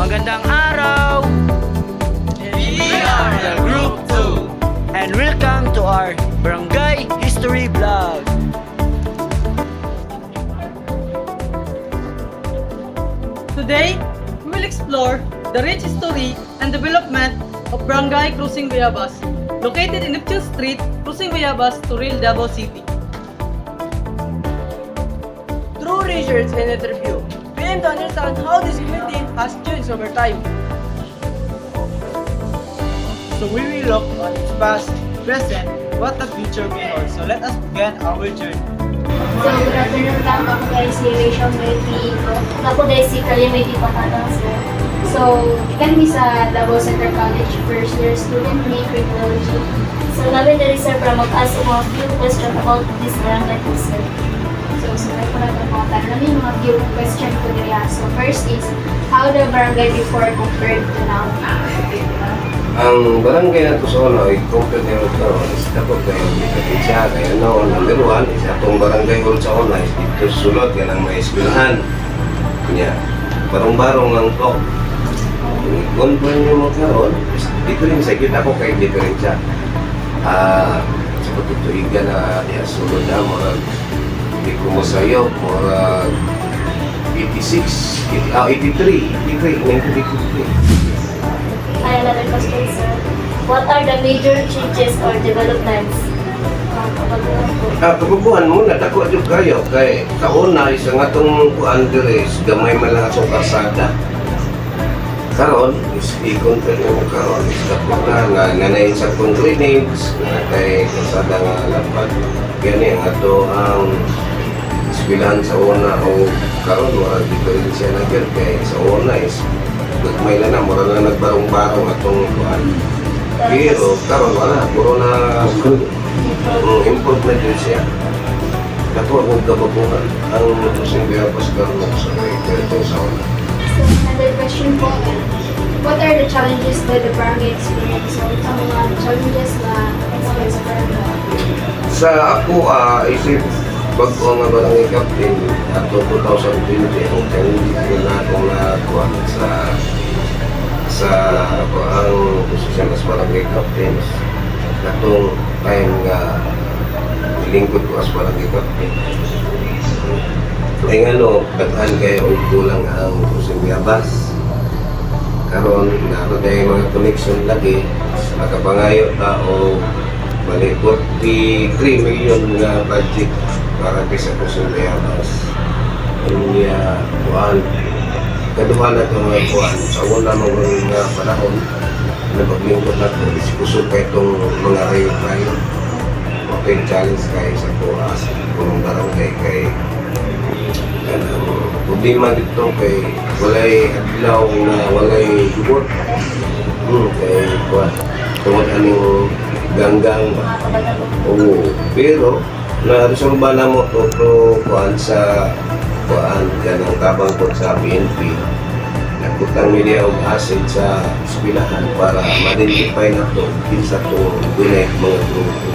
Magandang araw! We are the Group 2. And welcome to our Barangay History Vlog. Today, we will explore the rich history and development of Barangay Crucing Bayabas, located in Neptune Street, Crucing Bayabas, Toril, Davao City. Through research and interview, we aim to understand how this community has changed over time. So we will look at its past, present, what the future may hold. So let us begin our journey. So, good afternoon lang. Ako guys si Rachel Murphy. Ako guys si Kalimity Pakatang sir. So, ikan mi sa Davao Center College, first year student ni criminology. So, namin na rin sir para mag-ask mga few questions about this barangay po sir. So, sunod ko lang ang mga tanong namin, mga few question ko nila. So, first is, how the barangay before compared to now? Ang barangay na ito sa Onoy, compared na ito is dapat kayo siya. Kaya number one, isa itong barangay hall sa Onoy, dito sulod yan ang may eskwelahan. Kanya, barong-barong lang ito. Kung po nyo magkaroon, dito rin sa kita ko kay diferensya. Sa patutuigan na sulod na, hindi ko masayo, 86, 83, 1983. Another question sir. What are the major changes or developments? Kabubuhan mo, natako dyan kayo. Kay kauna, isa nga itong Andres, gamay malakas ang karsada. Karon, is ikon pa rin mo karon. Is dapat na, nanayin sa kong clinics, na kay karsada nga lapad. Gani, ang ato ang eskwelahan sa una o karon, wala diferensya na dyan. Kay sa una is, may na mura na nagbarong-barong atong kuhan. Pero karon wala, puro na import na dyan siya. Dato ang kababuhan ang Crucing Bayabas karon sa ito sa una. So, another question po. What are the challenges that the barangay experience? So, ito ang mga challenges na experience sa barangay. Sa ako, isip bago nga barangay captain ato 2020 ang challenge na akong nakuha sa ang posisyon as barangay captain katong time nga lingkod ko as barangay captain. Ay daghan kayo o kulang ang Crucing Bayabas. Karon naroon tayo mga connection lagi, makapangayo ta o bali 43 million nga budget para sa Crucing Bayabas. Kanya kuhan, kaduhan na itong mga kuhan. Sa una mga panahon, na maglingkod na ito, iskusog ka itong mga rayo-rayo. Okay, challenge kayo sa kuha, sa punong barangay kay problema dito kay walay adlaw na walay gubot. Kay kuhan, tungod aning ganggang ba. Oo, pero na-resolve na mo ito kuhan sa kuhan kanang tabang ko sa PNP. Nagputang media og asset sa eskwelahan para ma-identify na ito sa ito dunay mga grupo.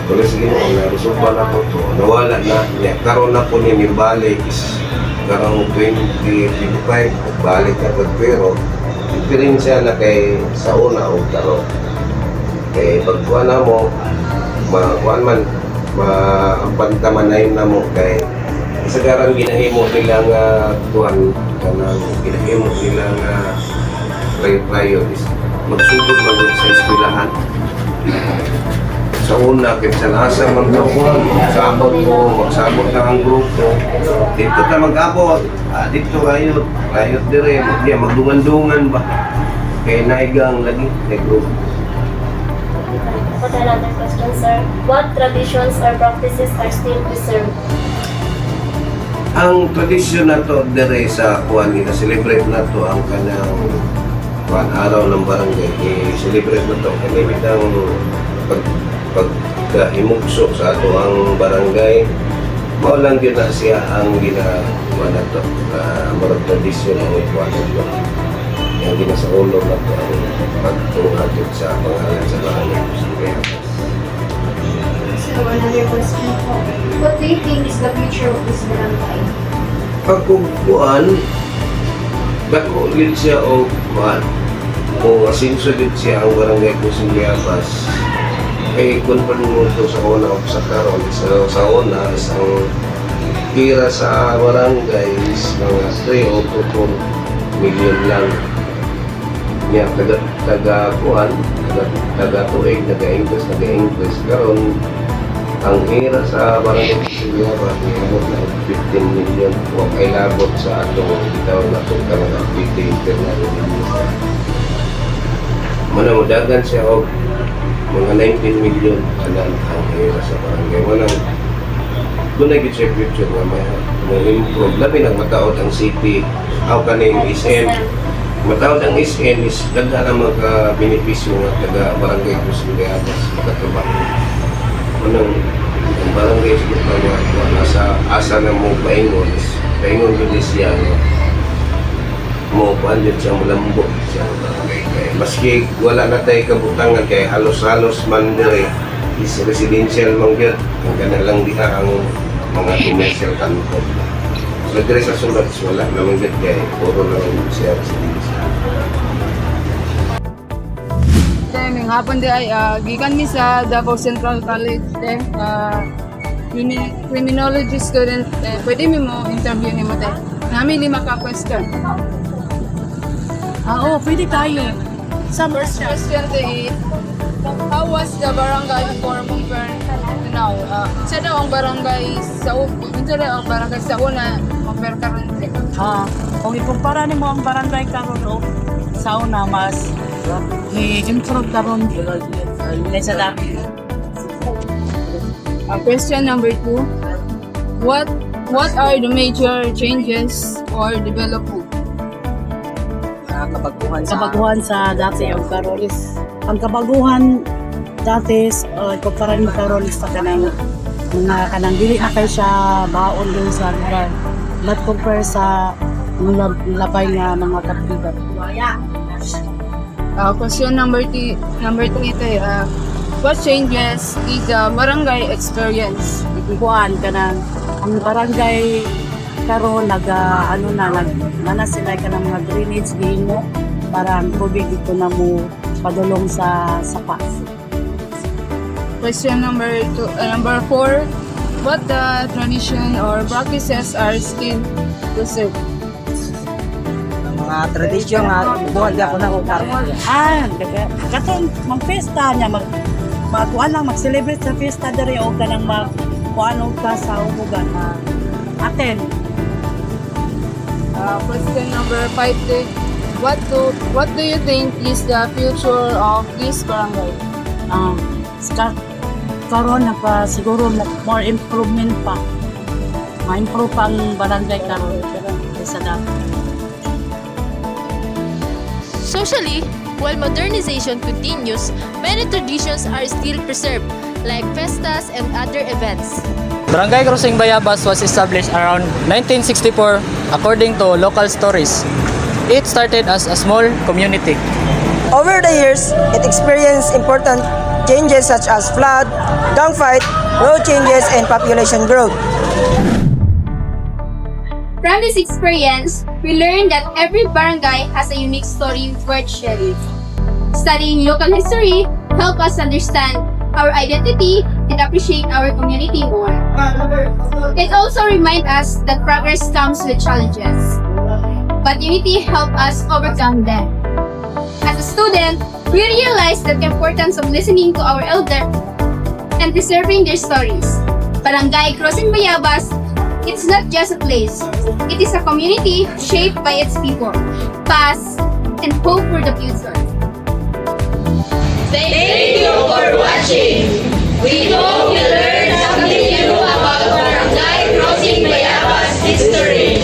Kung sige mo, na-resolve na po ito, nawala na niya. Karoon na po niya balik is karong 2025 balik na po, pero diferensya na kay sa una o karoon. Kay pagkuha na mo, makuhaan man, maampantamanayin na mo kay kasagaran ginahimo nila nga kuhaan kanang ginahimo nila nga rayo is magsugod man sa eskwelahan. Sa una, kaya nasa magkakuhan, magsabot mo, magsabot na ang grupo. Dito ka mag-abot, dito rayot dire, magdungan-dungan ba? Kaya naigang lagi, grupo. What another question, sir? What traditions or practices are still preserved? Ang tradisyon na to dire sa kuhan, ina-celebrate na to ang kanang kuhan, araw ng barangay. I-celebrate na to, kanimit ang pagka-imugso sa ato ang barangay. Maulang din na siya ang ginagawa na to. Marag tradisyon ang kuhan na to. Yung ginasaulog na to ang pagtunghatid sa pangalan sa barangay. So, another question po. What do you think is the future of this barangay? Pagkukuan, dako gid siya o kuan. Kung asinso gid siya ang barangay Kusing Bayabas, ay confirm mo ito sa una o sa karon. Sa una, isang tira sa barangay is mga 3 o 4 million lang. Niya, taga-kuhan, taga-tuig, taga-English. Karon, ang hira sa barangay Kusing Bayabas, nilabot na 15 million. Huwag ay labot sa atong bitaw na itong karang activity na manamudagan siya o mga 19 million anan ang hira sa barangay. Walang doon ay siya future nga may improve. Labi nang mataod ang city, how kaning SM. Mataod ang SM is daghan ang mga benepisyo nga taga barangay Kusing Bayabas makatrabaho. Manang ang barangay siguro nga nasa asa na mo paingon yun siya mo pandit siya mulambot siya ang barangay kay maski wala na tayo kabutangan kay halos-halos man dire is residential man gyud ang kana lang diha ang mga commercial kanto. So dire sa sulod wala naman gyud kay puro lang siya residential. Then, hapon di ay gikan mi sa Davao Central College then criminology student pwede mi mo interview ni mo tayo. Nami 5 ka question. Oo, pwede tayo. Sa first question is how was the barangay before compared to now? Isa daw ang barangay sa una compare currently. Kung ikumpara nimo ang barangay karon o sa una mas i-improve karon sa dati. Question number 2. What are the major changes or development? Kabaguhan sa dati o karon is ang kabaguhan dati ikumpara nimo karon sa kanang mga kanang dili na kay siya baon din sa lugar. But compare sa mga labay nga mga kapitan. Question number 3 ito what changes is the barangay experience? Kuan kanang ang barangay karon mana sila kanang mga drainage gihimo para ang tubig dito na mo padulong sa sapa. Question number 4 what the tradition or practices are still preserved? Mga tradisyon nga, buwan di ako na kung karon. Katong mag-fiesta niya, magkuhan lang, mag-celebrate sa fiesta dere o kanang magkuhan ka sa umugan na attend. Question number 5 what do you think is the future of this barangay? Karon siguro more improvement pa. Ma-improve pa ang barangay karon sa dati. Socially, while modernization continues, many traditions are still preserved, like festas and other events. Barangay Kusing Bayabas was established around 1964 according to local stories. It started as a small community. Over the years, it experienced important changes such as flood, gang fight, road changes, and population growth. From this experience, we learned that every barangay has a unique story worth sharing. Studying local history helps us understand our identity and appreciate our community more. It also reminds us that progress comes with challenges, but unity helps us overcome them. As a student, we realize the importance of listening to our elders and preserving their stories. Barangay Kusing Bayabas, it's not just a place. It is a community shaped by its people, past, and hope for the future. Thank you for watching. We hope you learned something new about Barangay Kusing Bayabas history.